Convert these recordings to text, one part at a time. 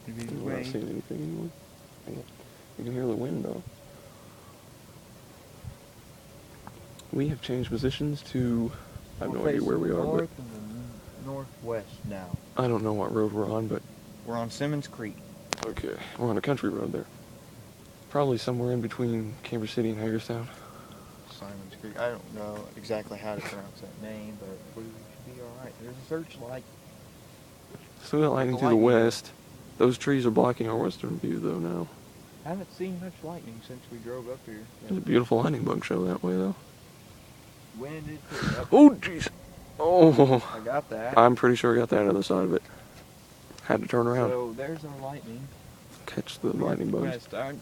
I'm not seeing anything anymore. You can hear the wind though. We have changed positions to, I have no idea where we are, but north and the northwest now. I don't know what road we're on, but We're on Simmons Creek. okay, we're on a country road there. Probably somewhere in between Cambridge City and Hagerstown. Simon's Creek. I don't know exactly how to pronounce that name, but we should be alright. There's a searchlight. Still got lightning to the west. Those trees are blocking our western view though now. I haven't seen much lightning since we drove up here. There's a beautiful lightning bug show that way though. Wind is picking up. Oh jeez. Oh. I got that. I'm pretty sure I got that other side of it. Had to turn around. So there's our lightning. Catch the lightning bugs. West. I'm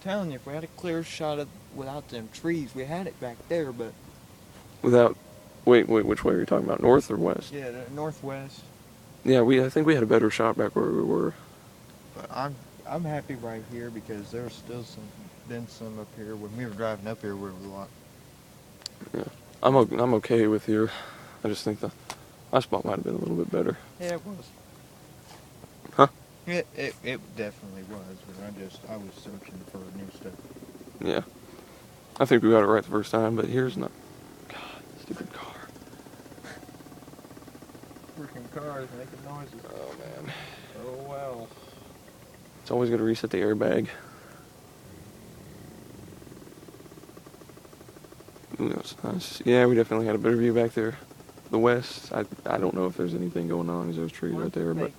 telling you, if we had a clear shot of without them trees, we had it back there, but Without, wait, which way are you talking about? North or west? yeah, the northwest. Yeah, I think we had a better shot back where we were. But I'm happy right here because there's still been some up here when we were driving up here. We were a lot. Yeah, I'm okay with here. I just think my spot might have been a little bit better. Yeah, it was. Huh? It definitely was, but I was searching for new stuff. Yeah, I think we got it right the first time, but here's not. God, stupid car. Freaking cars making noises. Oh man. Oh well. It's always got to reset the airbag. Ooh, that was nice. Yeah, we definitely had a better view back there. The west, I don't know if there's anything going on. There's those trees right there, but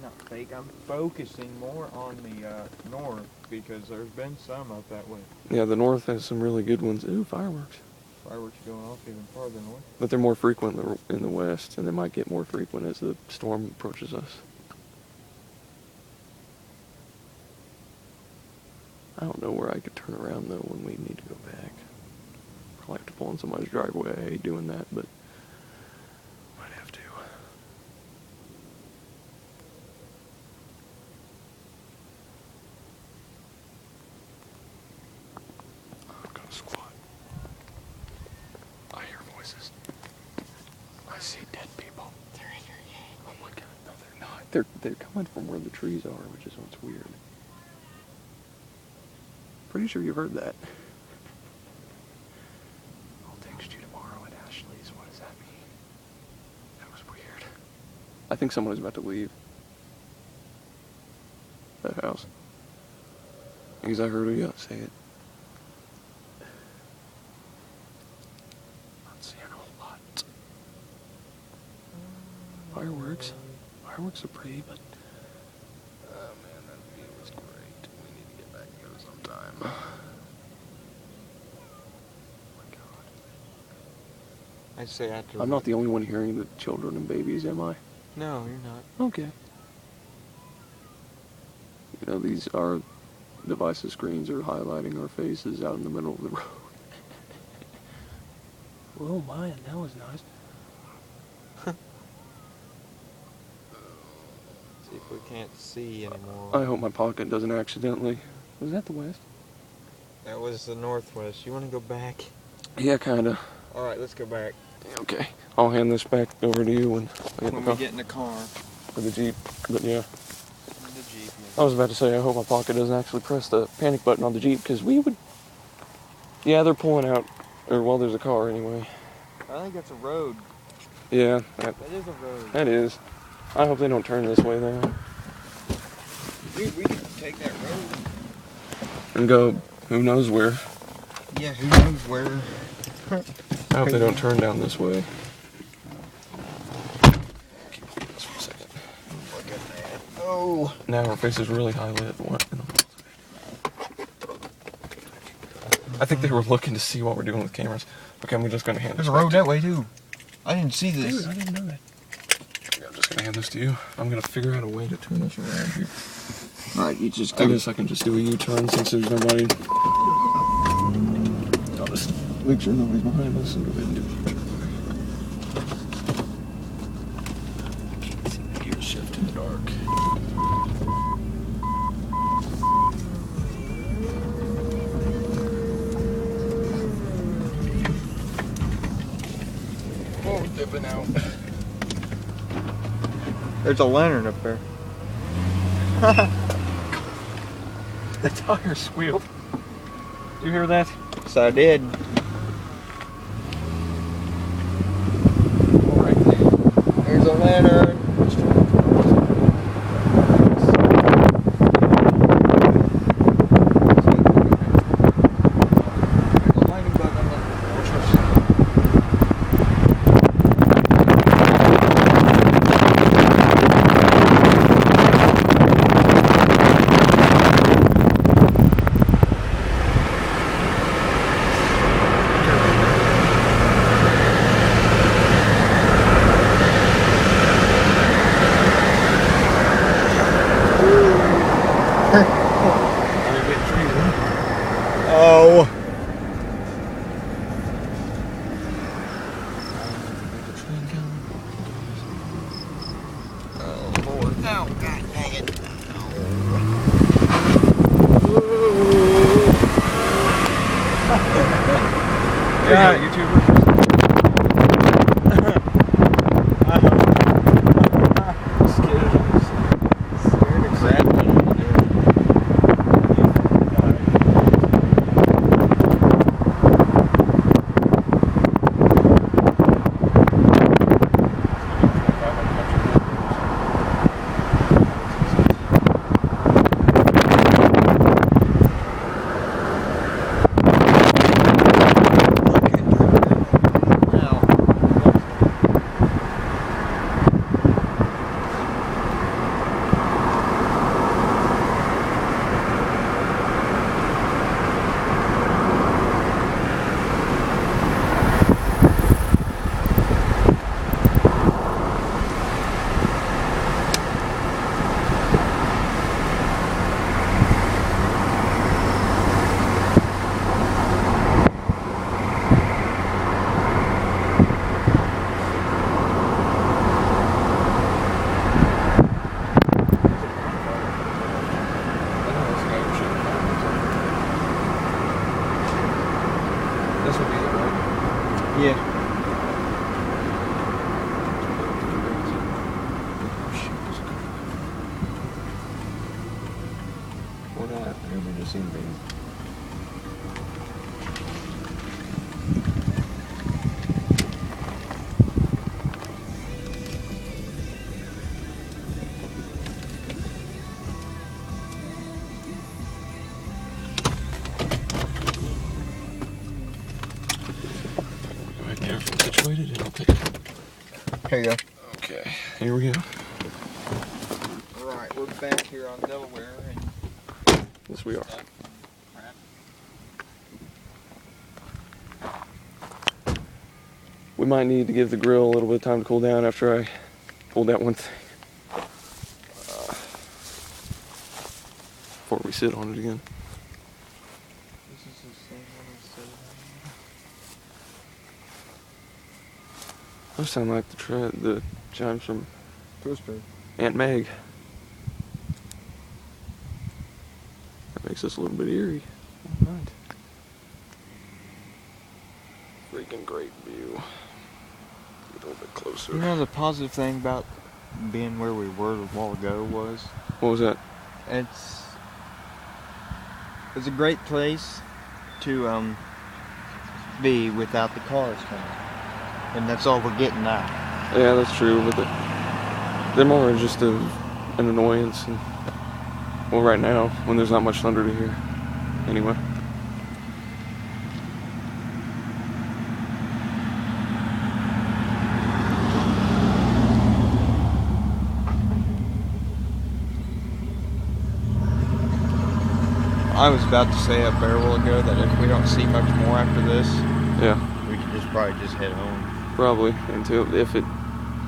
Not fake. I'm focusing more on the north because there's been some up that way. yeah, the north has some really good ones. Ooh, fireworks. Fireworks going off even farther north. But they're more frequent in the west, and they might get more frequent as the storm approaches us. I don't know where I could turn around though when we need to go back. Probably have to pull in somebody's driveway. I hate doing that, but might have to. I'm gonna squat. I hear voices. I see dead people. They're in your game. Oh my god, no they're not. They're coming from where the trees are, which is what's weird. Pretty sure you've heard that. I'll text you tomorrow at Ashley's. What does that mean? That was weird. I think someone is about to leave that house. Because I heard you say it. Not seeing a whole lot. Fireworks. Fireworks are pretty, but oh man, that view was great. We need to get back together sometime. Oh my god. I say after. I'm not the only one hearing the children and babies, am I? No, you're not. Okay. You know, these our devices screens are highlighting our faces out in the middle of the road. Oh my, that was nice. See if we can't see anymore. I hope my pocket doesn't accidentally. Was that the west? That was the northwest. You want to go back? Yeah, kinda. All right, let's go back. Okay. I'll hand this back over to you when We get in the car. For the Jeep. But yeah. The Jeep. I was about to say, I hope my pocket doesn't actually press the panic button on the Jeep, because we would... Yeah, they're pulling out. Or, well, there's a car anyway. I think that's a road. Yeah. That is a road. That is. I hope they don't turn this way, though. We can take that road. And go who knows where. Yeah, who knows where. I hope they don't turn down this way. Keep holding this for a second. Look at that. Oh. Now our face is really highlit. What in the world? I think they were looking to see what we're doing with cameras. Okay, I'm just going to hand this There's a road that way, too. I didn't see this. Dude, I didn't know that. I'm just going to hand this to you. I'm going to figure out a way to turn this around here. Alright, you just I guess I can just do a U-turn since there's nobody. I'll just make sure nobody's behind us and go ahead and do a U-turn. Can't see the gear shift in the dark. Oh, dipping out. There's a lantern up there. The tire squealed. You hear that? So I did. Alright. Here's a lantern. Oh. Oh, Lord. Oh, God dang it. Yeah, YouTuber. Scared exactly. This would be it, right? Yeah. What happened? Everybody just seen me. Go ahead, get everything situated and I'll take it. Here you go. Okay, here we go. Alright, we're back here on Delaware and Yes, we are. We might need to give the grill a little bit of time to cool down after I pulled that one thing. Before we sit on it again. This is the same one I said. Those sound like the chimes from Twister. Aunt Meg. That makes us a little bit eerie. Alright. Freaking great view. Get a little bit closer. You know the positive thing about being where we were a while ago was What was that? it's a great place to be without the cars coming, and that's all we're getting now. Yeah, that's true, but they're more just an annoyance. And, well, right now, when there's not much thunder to hear. Anyway. I was about to say a barrel ago that if we don't see much more after this, Yeah, we could probably just head home. probably until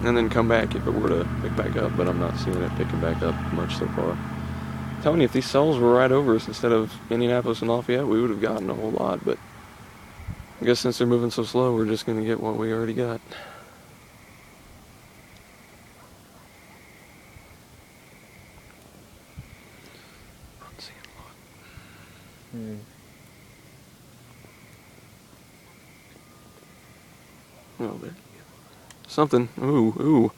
and then come back if it were to pick back up. But I'm not seeing it picking back up much so far. I'm telling you, if these cells were right over us instead of Indianapolis and Lafayette, we would have gotten a whole lot. But I guess since they're moving so slow, we're just gonna get what we already got. Oh, there. Something. Ooh, ooh.